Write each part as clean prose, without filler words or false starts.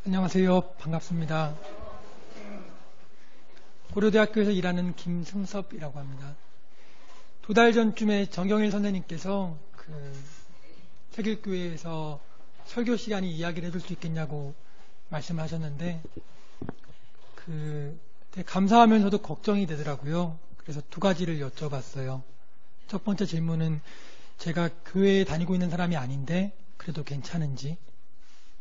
안녕하세요. 반갑습니다. 고려대학교에서 일하는 김승섭이라고 합니다. 2달 전쯤에 정경일 선생님께서 세길교회에서 설교 시간에 이야기를 해줄 수 있겠냐고 말씀하셨는데 되게 감사하면서도 걱정이 되더라고요. 그래서 2가지를 여쭤봤어요. 첫 번째 질문은 제가 교회에 다니고 있는 사람이 아닌데 그래도 괜찮은지,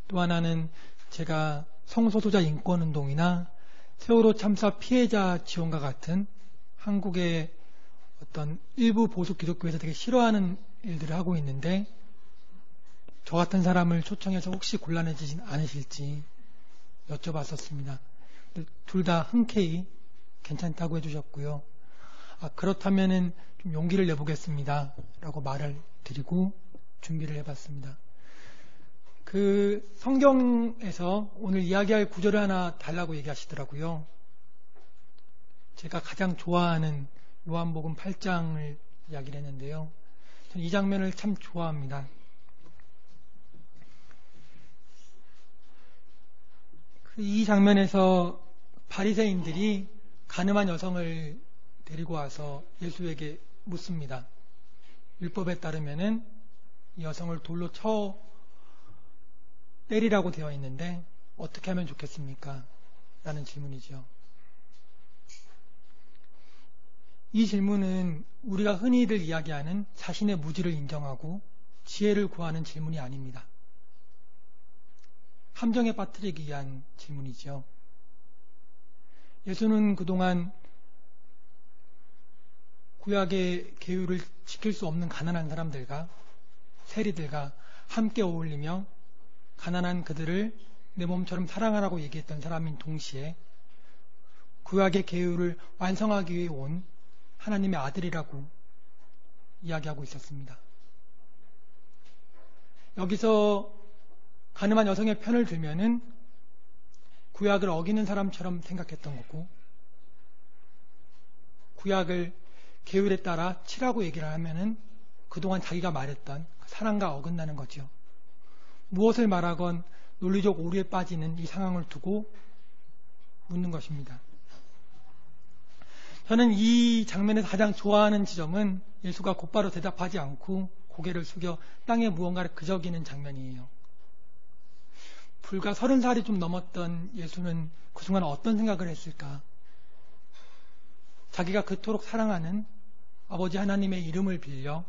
또 하나는 제가 성소수자 인권운동이나 세월호 참사 피해자 지원과 같은 한국의 어떤 일부 보수 기독교에서 되게 싫어하는 일들을 하고 있는데 저 같은 사람을 초청해서 혹시 곤란해지진 않으실지 여쭤봤었습니다. 둘 다 흔쾌히 괜찮다고 해주셨고요. 그렇다면은 좀 용기를 내보겠습니다 라고 말을 드리고 준비를 해봤습니다. 성경에서 오늘 이야기할 구절을 하나 달라고 얘기하시더라고요. 제가 가장 좋아하는 요한복음 8장을 이야기를 했는데요. 저는 이 장면을 참 좋아합니다. 이 장면에서 바리새인들이 가늠한 여성을 데리고 와서 예수에게 묻습니다. 율법에 따르면은 이 여성을 돌로 쳐 때리라고 되어 있는데 어떻게 하면 좋겠습니까? 라는 질문이죠. 이 질문은 우리가 흔히들 이야기하는 자신의 무지를 인정하고 지혜를 구하는 질문이 아닙니다. 함정에 빠뜨리기 위한 질문이죠. 예수는 그동안 구약의 계율을 지킬 수 없는 가난한 사람들과 세리들과 함께 어울리며 가난한 그들을 내 몸처럼 사랑하라고 얘기했던 사람인 동시에 구약의 계율을 완성하기 위해 온 하나님의 아들이라고 이야기하고 있었습니다. 여기서 가늠한 여성의 편을 들면은 구약을 어기는 사람처럼 생각했던 거고, 구약을 계율에 따라 치라고 얘기를 하면은 그동안 자기가 말했던 사랑과 어긋나는 거죠. 무엇을 말하건 논리적 오류에 빠지는 이 상황을 두고 묻는 것입니다. 저는 이 장면에서 가장 좋아하는 지점은 예수가 곧바로 대답하지 않고 고개를 숙여 땅에 무언가를 그저기는 장면이에요. 불과 30살이 좀 넘었던 예수는 그 순간 어떤 생각을 했을까? 자기가 그토록 사랑하는 아버지 하나님의 이름을 빌려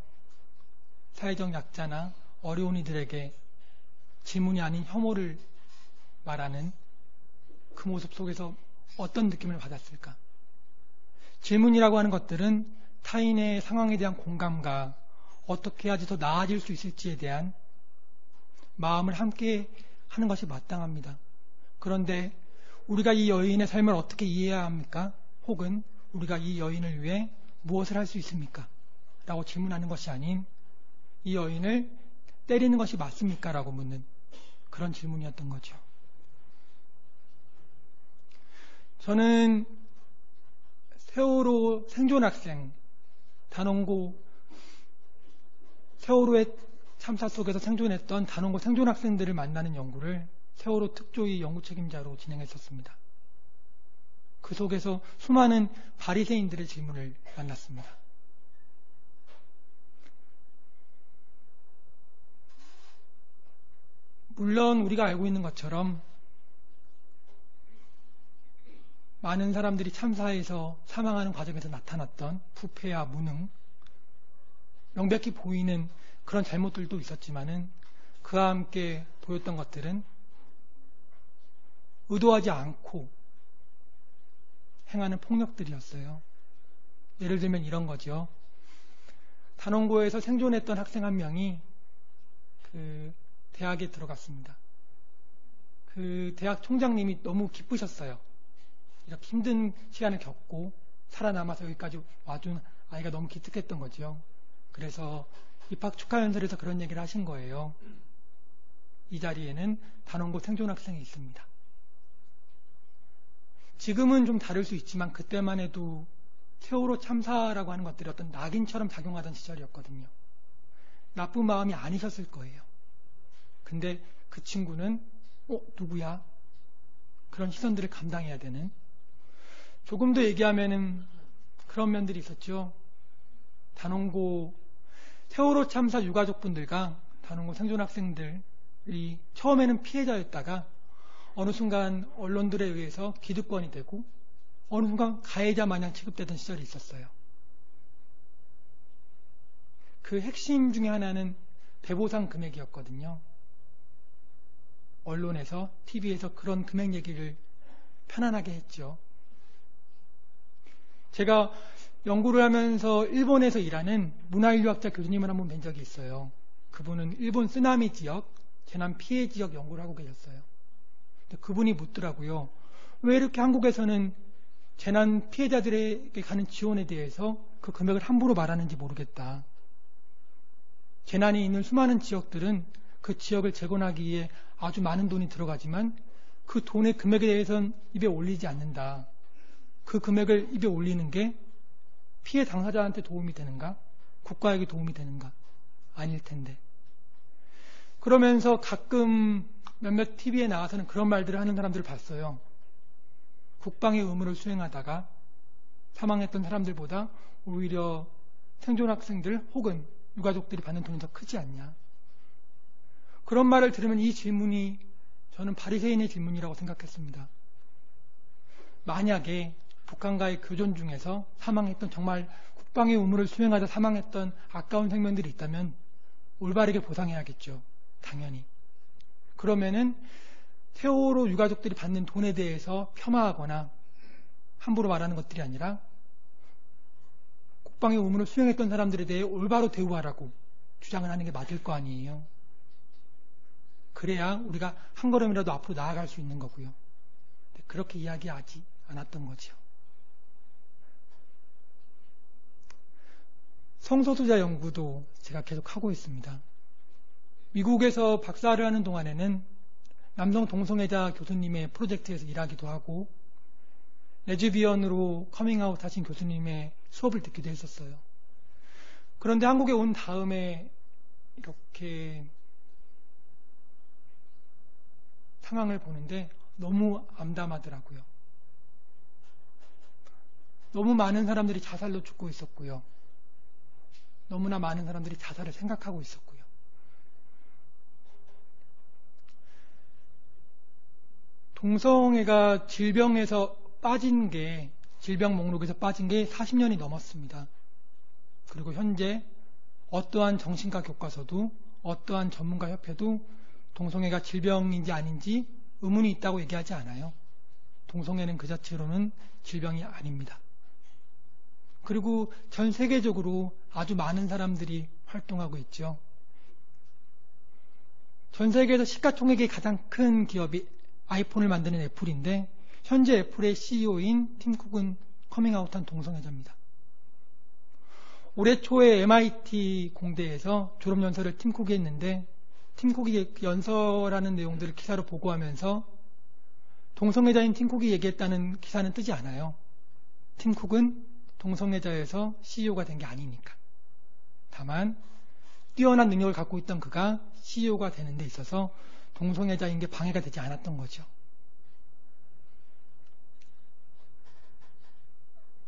사회적 약자나 어려운 이들에게 질문이 아닌 혐오를 말하는 그 모습 속에서 어떤 느낌을 받았을까? 질문이라고 하는 것들은 타인의 상황에 대한 공감과 어떻게 해야지 더 나아질 수 있을지에 대한 마음을 함께 하는 것이 마땅합니다. 그런데 우리가 이 여인의 삶을 어떻게 이해해야 합니까? 혹은 우리가 이 여인을 위해 무엇을 할 수 있습니까? 라고 질문하는 것이 아닌 이 여인을 때리는 것이 맞습니까? 라고 묻는 그런 질문이었던 거죠. 저는 세월호 생존학생, 단원고 세월호의 참사 속에서 생존했던 단원고 생존학생들을 만나는 연구를 세월호 특조위 연구 책임자로 진행했었습니다. 그 속에서 수많은 바리새인들의 질문을 만났습니다. 물론 우리가 알고 있는 것처럼 많은 사람들이 참사에서 사망하는 과정에서 나타났던 부패와 무능, 명백히 보이는 그런 잘못들도 있었지만은 그와 함께 보였던 것들은 의도하지 않고 행하는 폭력들이었어요. 예를 들면 이런 거죠. 단원고에서 생존했던 학생 한 명이 대학에 들어갔습니다. 대학 총장님이 너무 기쁘셨어요. 이렇게 힘든 시간을 겪고 살아남아서 여기까지 와준 아이가 너무 기특했던 거죠. 그래서 입학 축하 연설에서 그런 얘기를 하신 거예요. 이 자리에는 단원고 생존 학생이 있습니다. 지금은 좀 다를 수 있지만 그때만 해도 세월호 참사라고 하는 것들이 어떤 낙인처럼 작용하던 시절이었거든요. 나쁜 마음이 아니셨을 거예요. 근데 그 친구는 누구야? 그런 시선들을 감당해야 되는, 조금 더 얘기하면은 그런 면들이 있었죠. 단원고 세월호 참사 유가족분들과 단원고 생존 학생들이 처음에는 피해자였다가 어느 순간 언론들에 의해서 기득권이 되고 어느 순간 가해자 마냥 취급되던 시절이 있었어요. 그 핵심 중에 하나는 배보상 금액이었거든요. 언론에서, TV에서 그런 금액 얘기를 편안하게 했죠. 제가 연구를 하면서 일본에서 일하는 문화인류학자 교수님을 한번 뵌 적이 있어요. 그분은 일본 쓰나미 지역, 재난 피해 지역 연구를 하고 계셨어요. 근데 그분이 묻더라고요. 왜 이렇게 한국에서는 재난 피해자들에게 가는 지원에 대해서 그 금액을 함부로 말하는지 모르겠다. 재난이 있는 수많은 지역들은 그 지역을 재건하기 위해 아주 많은 돈이 들어가지만 그 돈의 금액에 대해서는 입에 올리지 않는다. 그 금액을 입에 올리는 게 피해 당사자한테 도움이 되는가? 국가에게 도움이 되는가? 아닐 텐데. 그러면서 가끔 몇몇 TV에 나와서는 그런 말들을 하는 사람들을 봤어요. 국방의 의무를 수행하다가 사망했던 사람들보다 오히려 생존 학생들 혹은 유가족들이 받는 돈이 더 크지 않냐. 그런 말을 들으면 이 질문이 저는 바리새인의 질문이라고 생각했습니다. 만약에 북한과의 교전 중에서 사망했던, 정말 국방의 의무를 수행하다 사망했던 아까운 생명들이 있다면 올바르게 보상해야겠죠. 당연히. 그러면은 세월호 유가족들이 받는 돈에 대해서 폄하하거나 함부로 말하는 것들이 아니라 국방의 의무를 수행했던 사람들에 대해 올바로 대우하라고 주장을 하는 게 맞을 거 아니에요. 그래야 우리가 한 걸음이라도 앞으로 나아갈 수 있는 거고요. 그렇게 이야기하지 않았던 거죠. 성소수자 연구도 제가 계속 하고 있습니다. 미국에서 박사를 하는 동안에는 남성 동성애자 교수님의 프로젝트에서 일하기도 하고 레즈비언으로 커밍아웃 하신 교수님의 수업을 듣기도 했었어요. 그런데 한국에 온 다음에 이렇게 상황을 보는데 너무 암담하더라고요. 너무 많은 사람들이 자살로 죽고 있었고요. 너무나 많은 사람들이 자살을 생각하고 있었고요. 동성애가 질병에서 빠진 게, 질병 목록에서 빠진 게 40년이 넘었습니다. 그리고 현재 어떠한 정신과 교과서도 어떠한 전문가 협회도 동성애가 질병인지 아닌지 의문이 있다고 얘기하지 않아요. 동성애는 그 자체로는 질병이 아닙니다. 그리고 전 세계적으로 아주 많은 사람들이 활동하고 있죠. 전 세계에서 시가총액이 가장 큰 기업이 아이폰을 만드는 애플인데 현재 애플의 CEO인 팀 쿡은 커밍아웃한 동성애자입니다. 올해 초에 MIT 공대에서 졸업연설을 팀 쿡이 했는데 팀 쿡이 연설하는 내용들을 기사로 보고하면서 동성애자인 팀 쿡이 얘기했다는 기사는 뜨지 않아요. 팀 쿡은 동성애자에서 CEO가 된 게 아니니까. 다만 뛰어난 능력을 갖고 있던 그가 CEO가 되는 데 있어서 동성애자인 게 방해가 되지 않았던 거죠.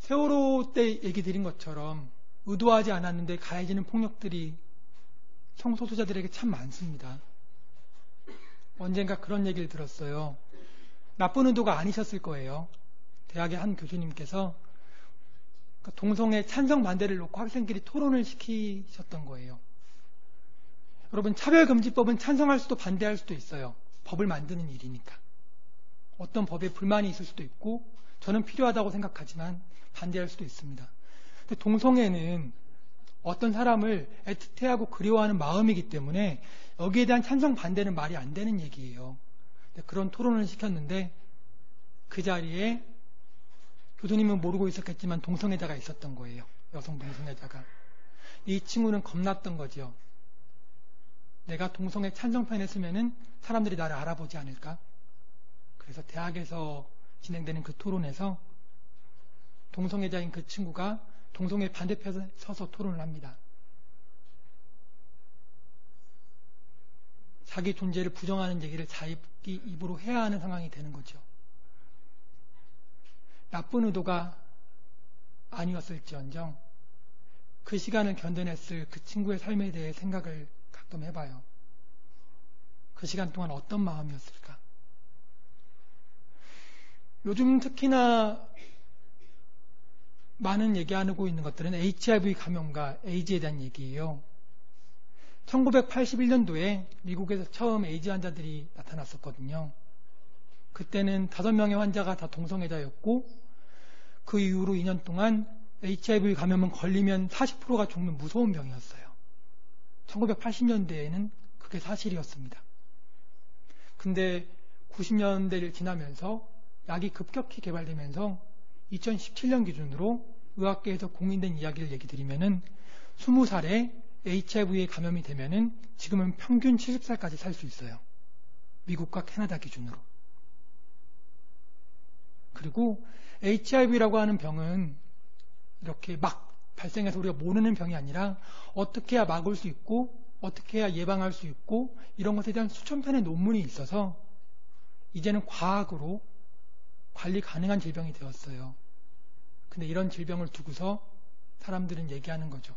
세월호 때 얘기 드린 것처럼 의도하지 않았는데 가해지는 폭력들이 성소수자들에게 참 많습니다. 언젠가 그런 얘기를 들었어요. 나쁜 의도가 아니셨을 거예요. 대학의 한 교수님께서 동성애 찬성 반대를 놓고 학생끼리 토론을 시키셨던 거예요. 여러분, 차별금지법은 찬성할 수도 반대할 수도 있어요. 법을 만드는 일이니까. 어떤 법에 불만이 있을 수도 있고 저는 필요하다고 생각하지만 반대할 수도 있습니다. 근데 동성애는 어떤 사람을 애틋해하고 그리워하는 마음이기 때문에 여기에 대한 찬성 반대는 말이 안 되는 얘기예요. 그런 토론을 시켰는데 그 자리에 교수님은 모르고 있었겠지만 동성애자가 있었던 거예요. 여성 동성애자가. 이 친구는 겁났던 거죠. 내가 동성애 찬성편에 서면은 사람들이 나를 알아보지 않을까? 그래서 대학에서 진행되는 그 토론에서 동성애자인 그 친구가 동성애 반대편에 서서 토론을 합니다. 자기 존재를 부정하는 얘기를 자기 입으로 해야 하는 상황이 되는 거죠. 나쁜 의도가 아니었을지언정 그 시간을 견뎌냈을 그 친구의 삶에 대해 생각을 가끔 해봐요. 그 시간 동안 어떤 마음이었을까? 요즘 특히나 많은 얘기하고 있는 것들은 HIV 감염과 에이즈에 대한 얘기예요. 1981년도에 미국에서 처음 에이즈 환자들이 나타났었거든요. 그때는 5명의 환자가 다 동성애자였고 그 이후로 2년 동안 HIV 감염은 걸리면 40%가 죽는 무서운 병이었어요. 1980년대에는 그게 사실이었습니다. 근데 90년대를 지나면서 약이 급격히 개발되면서 2017년 기준으로 의학계에서 공인된 이야기를 얘기 드리면은 20살에 HIV에 감염이 되면은 지금은 평균 70살까지 살 수 있어요. 미국과 캐나다 기준으로. 그리고 HIV라고 하는 병은 이렇게 막 발생해서 우리가 모르는 병이 아니라 어떻게 해야 막을 수 있고 어떻게 해야 예방할 수 있고 이런 것에 대한 수천 편의 논문이 있어서 이제는 과학으로 관리 가능한 질병이 되었어요. 근데 이런 질병을 두고서 사람들은 얘기하는 거죠.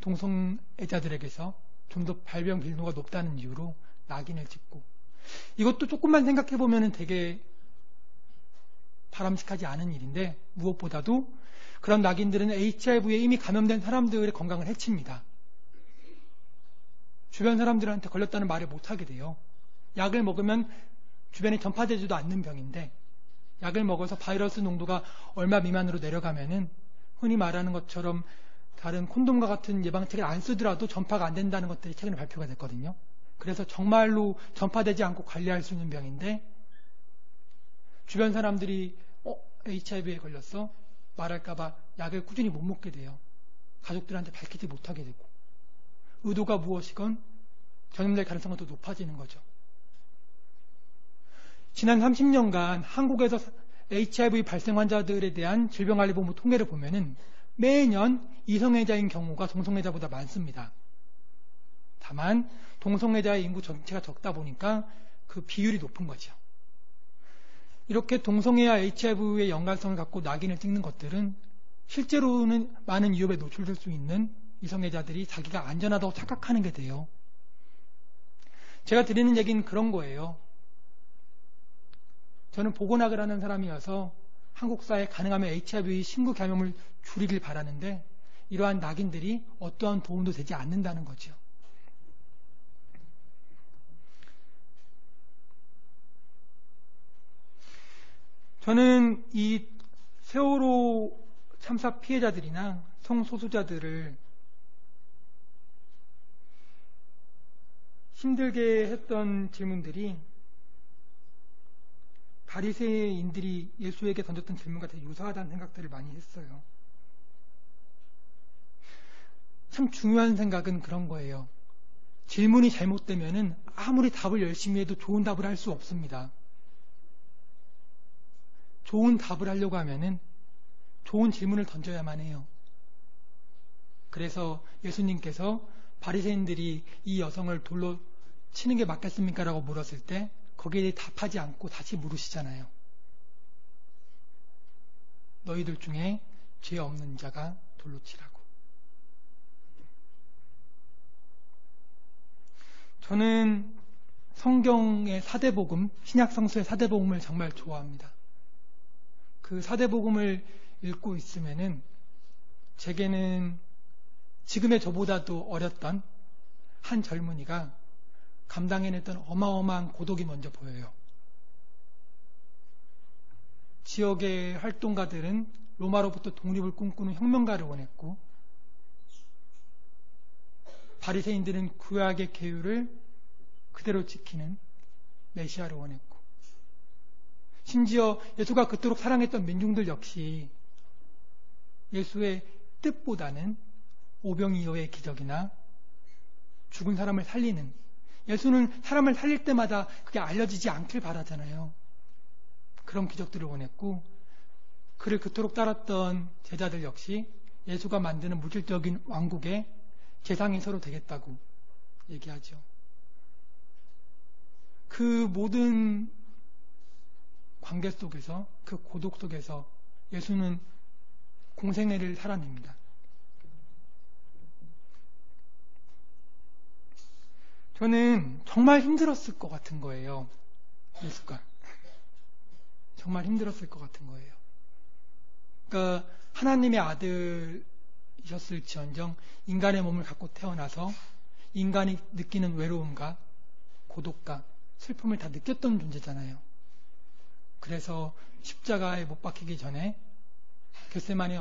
동성애자들에게서 좀 더 발병 빈도가 높다는 이유로 낙인을 찍고, 이것도 조금만 생각해보면 되게 바람직하지 않은 일인데, 무엇보다도 그런 낙인들은 HIV에 이미 감염된 사람들의 건강을 해칩니다. 주변 사람들한테 걸렸다는 말을 못하게 돼요. 약을 먹으면 주변에 전파되지도 않는 병인데, 약을 먹어서 바이러스 농도가 얼마 미만으로 내려가면은 흔히 말하는 것처럼 다른 콘돔과 같은 예방책을 안 쓰더라도 전파가 안 된다는 것들이 최근에 발표가 됐거든요. 그래서 정말로 전파되지 않고 관리할 수 있는 병인데, 주변 사람들이 HIV에 걸렸어? 말할까봐 약을 꾸준히 못 먹게 돼요. 가족들한테 밝히지 못하게 되고, 의도가 무엇이건 전염될 가능성은 더 높아지는 거죠. 지난 30년간 한국에서 HIV 발생 환자들에 대한 질병관리본부 통계를 보면은 매년 이성애자인 경우가 동성애자보다 많습니다. 다만 동성애자의 인구 전체가 적다 보니까 그 비율이 높은 거죠. 이렇게 동성애와 HIV의 연관성을 갖고 낙인을 찍는 것들은 실제로는 많은 위협에 노출될 수 있는 이성애자들이 자기가 안전하다고 착각하는 게 돼요. 제가 드리는 얘기는 그런 거예요. 저는 보건학을 하는 사람이어서 한국 사회에 가능하면 HIV 신구 감염을 줄이길 바라는데, 이러한 낙인들이 어떠한 도움도 되지 않는다는 거죠. 저는 이 세월호 참사 피해자들이나 성소수자들을 힘들게 했던 질문들이 바리새인들이 예수에게 던졌던 질문과 되게 유사하다는 생각들을 많이 했어요. 참 중요한 생각은 그런 거예요. 질문이 잘못되면은 아무리 답을 열심히 해도 좋은 답을 할 수 없습니다. 좋은 답을 하려고 하면은 좋은 질문을 던져야만 해요. 그래서 예수님께서 바리새인들이 이 여성을 돌로 치는 게 맞겠습니까? 라고 물었을 때 거기에 대해 답하지 않고 다시 물으시잖아요. 너희들 중에 죄 없는 자가 돌로 치라고. 저는 성경의 사대복음, 신약성서의 사대복음을 정말 좋아합니다. 그 사대복음을 읽고 있으면은 제게는 지금의 저보다도 어렸던 한 젊은이가 감당해냈던 어마어마한 고독이 먼저 보여요. 지역의 활동가들은 로마로부터 독립을 꿈꾸는 혁명가를 원했고, 바리새인들은 구약의 계율을 그대로 지키는 메시아를 원했고, 심지어 예수가 그토록 사랑했던 민중들 역시 예수의 뜻보다는 오병이어의 기적이나 죽은 사람을 살리는, 예수는 사람을 살릴 때마다 그게 알려지지 않길 바라잖아요. 그런 기적들을 원했고, 그를 그토록 따랐던 제자들 역시 예수가 만드는 물질적인 왕국의 재상이 서로 되겠다고 얘기하죠. 그 모든 관계 속에서, 그 고독 속에서 예수는 공생애를 살아냅니다. 저는 정말 힘들었을 것 같은 거예요. 예수가. 정말 힘들었을 것 같은 거예요. 그러니까 하나님의 아들이셨을지언정 인간의 몸을 갖고 태어나서 인간이 느끼는 외로움과 고독과 슬픔을 다 느꼈던 존재잖아요. 그래서 십자가에 못 박히기 전에 겟세마네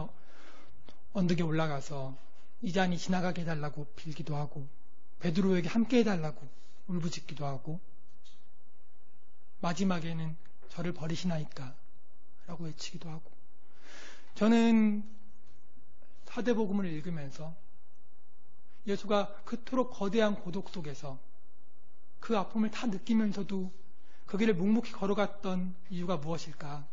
언덕에 올라가서 이 잔이 지나가게 해달라고 빌기도 하고, 베드로에게 함께 해달라고 울부짖기도 하고, 마지막에는 저를 버리시나이까 라고 외치기도 하고. 저는 사대복음을 읽으면서 예수가 그토록 거대한 고독 속에서 그 아픔을 다 느끼면서도 그 길을 묵묵히 걸어갔던 이유가 무엇일까?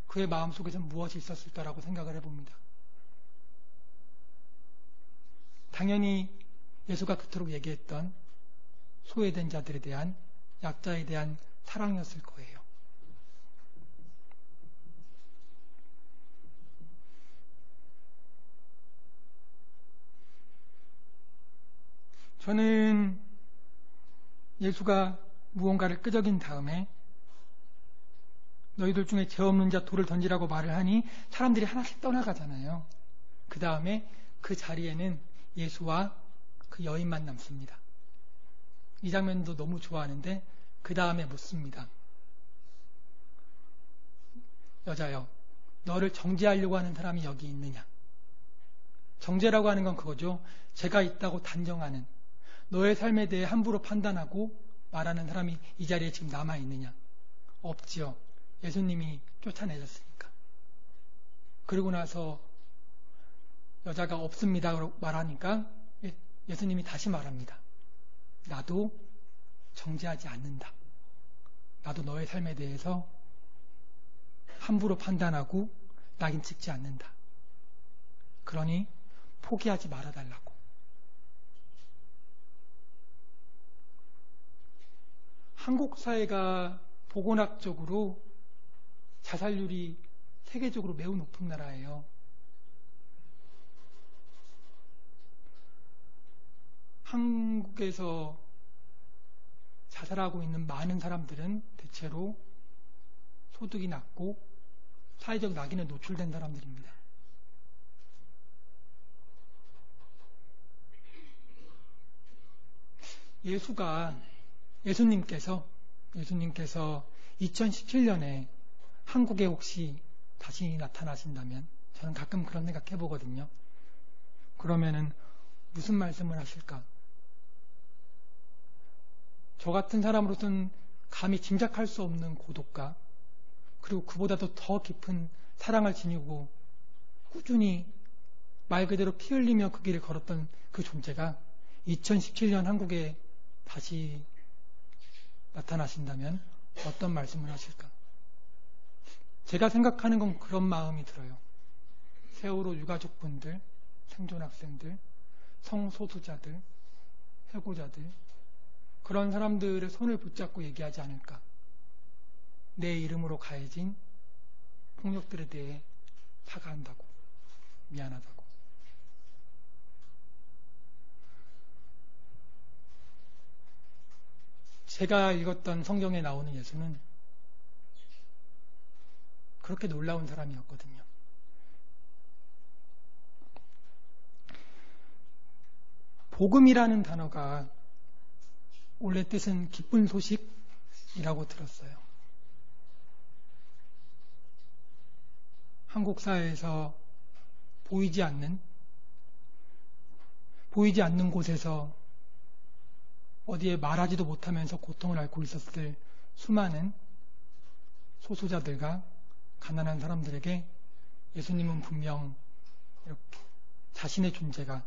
그의 마음속에서는 무엇이 있었을까라고 생각을 해봅니다. 당연히 예수가 그토록 얘기했던 소외된 자들에 대한, 약자에 대한 사랑이었을 거예요. 저는 예수가 무언가를 끄적인 다음에 너희들 중에 죄 없는 자 돌을 던지라고 말을 하니 사람들이 하나씩 떠나가잖아요. 그 다음에 그 자리에는 예수와 그 여인만 남습니다. 이 장면도 너무 좋아하는데 그 다음에 묻습니다. 여자여, 너를 정죄하려고 하는 사람이 여기 있느냐? 정죄라고 하는 건 그거죠. 죄가 있다고 단정하는, 너의 삶에 대해 함부로 판단하고 말하는 사람이 이 자리에 지금 남아있느냐? 없지요. 예수님이 쫓아내셨으니까. 그러고 나서 여자가 없습니다 말하니까 예수님이 다시 말합니다. 나도 정죄하지 않는다. 나도 너의 삶에 대해서 함부로 판단하고 낙인 찍지 않는다. 그러니 포기하지 말아달라고. 한국 사회가 보건학적으로 자살률이 세계적으로 매우 높은 나라예요. 한국에서 자살하고 있는 많은 사람들은 대체로 소득이 낮고 사회적 낙인에 노출된 사람들입니다. 예수님께서 2017년에 한국에 혹시 다시 나타나신다면, 저는 가끔 그런 생각 해보거든요. 그러면은 무슨 말씀을 하실까? 저 같은 사람으로서는 감히 짐작할 수 없는 고독과, 그리고 그보다도 더 깊은 사랑을 지니고 꾸준히 말 그대로 피 흘리며 그 길을 걸었던 그 존재가 2017년 한국에 다시 나타나신다면 어떤 말씀을 하실까? 제가 생각하는 건 그런 마음이 들어요. 세월호 유가족분들, 생존학생들, 성소수자들, 해고자들, 그런 사람들의 손을 붙잡고 얘기하지 않을까? 내 이름으로 가해진 폭력들에 대해 사과한다고, 미안하다고. 제가 읽었던 성경에 나오는 예수는 그렇게 놀라운 사람이었거든요. 복음이라는 단어가 원래 뜻은 기쁜 소식이라고 들었어요. 한국 사회에서 보이지 않는 곳에서 어디에 말하지도 못하면서 고통을 앓고 있었을 수많은 소수자들과 가난한 사람들에게 예수님은 분명 이렇게 자신의 존재가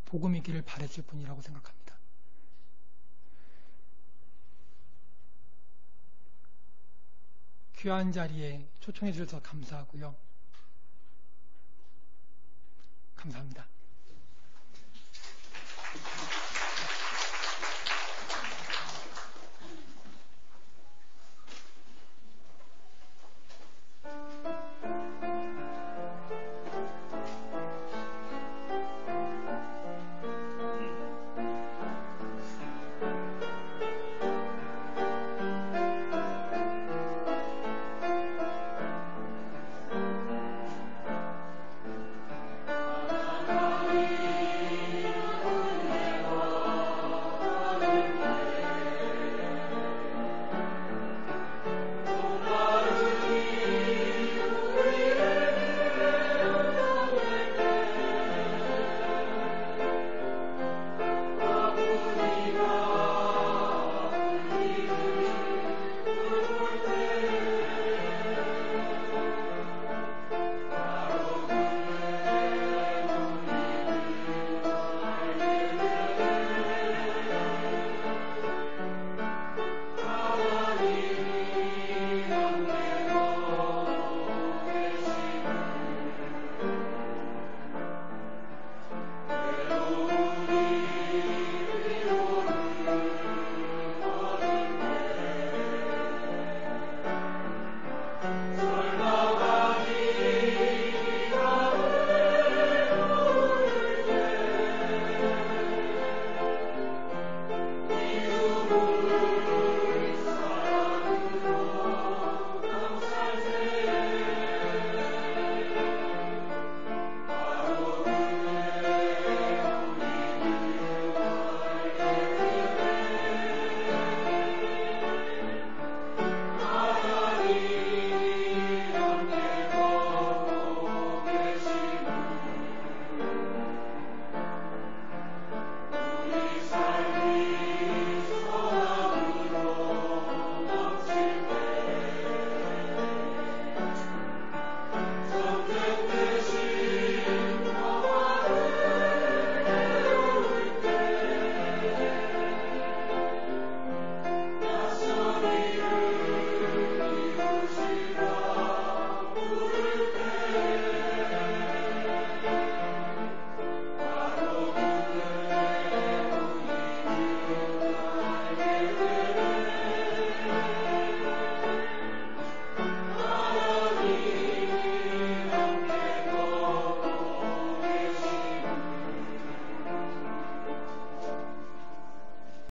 복음이기를 바랬을 뿐이라고 생각합니다. 귀한 자리에 초청해 주셔서 감사하고요. 감사합니다.